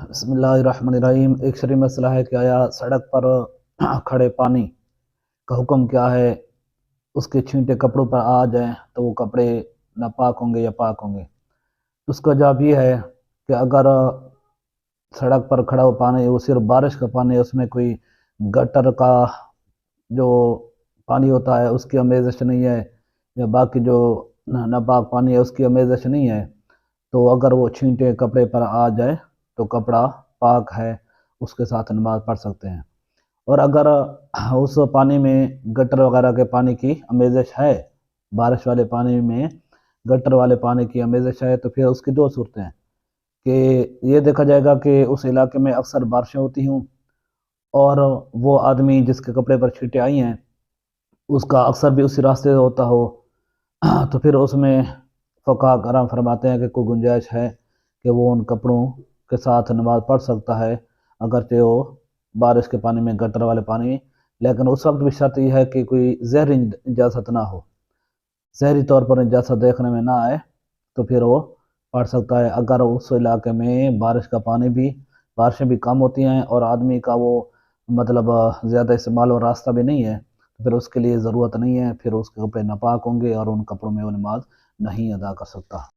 بسم اللہ الرحمن الرحیم۔ ایک شرعی مسئلہ ہے کہ آیا سڑک پر کھڑے پانی کا حکم کیا ہے؟ اس کے چھینٹے کپڑوں پر آ جائیں تو وہ کپڑے ناپاک ہوں گے یا پاک ہوں گے؟ اس کا جواب یہ ہے کہ اگر سڑک پر کھڑا ہوا پانی وہ صرف بارش کا پانی ہے، اس میں کوئی گٹر کا جو پانی ہوتا ہے اس کی آمیزش نہیں ہے، یا باقی جو ناپاک پانی ہے اس کی آمیزش نہیں ہے، تو اگر وہ چھینٹے کپڑے پر آ جائے تو کپڑا پاک ہے، اس کے ساتھ نماز پڑھ سکتے ہیں۔ اور اگر اس پانی میں گٹر وغیرہ کے پانی کی آمیزش ہے، بارش والے پانی میں گٹر والے پانی کی آمیزش ہے، تو پھر اس کی دو صورتیں ہیں کہ یہ دیکھا جائے گا کہ اس علاقے میں اکثر بارشیں ہوتی ہوں اور وہ آدمی جس کے کپڑے پر چھینٹے آئی ہیں اس کا اکثر بھی اسی راستے سے ہوتا ہو، تو پھر اس میں فقہاء کرام فرماتے ہیں کہ کوئی گنجائش ہے کہ وہ ان کپڑوں کے ساتھ نماز پڑھ سکتا ہے اگرچہ وہ بارش کے پانی میں گٹر والے پانی، لیکن اس وقت بھی شرط یہ ہے کہ کوئی زہری نجاست نہ ہو، زہری طور پر نجاست دیکھنے میں نہ آئے تو پھر وہ پڑھ سکتا ہے۔ اگر اس علاقے میں بارشیں بھی کم ہوتی ہیں اور آدمی کا وہ مطلب زیادہ استعمال اور راستہ بھی نہیں ہے، تو پھر اس کے لیے ضرورت نہیں ہے، پھر اس کے کپڑے ناپاک ہوں گے اور ان کپڑوں میں وہ نماز نہیں ادا کر سکتا۔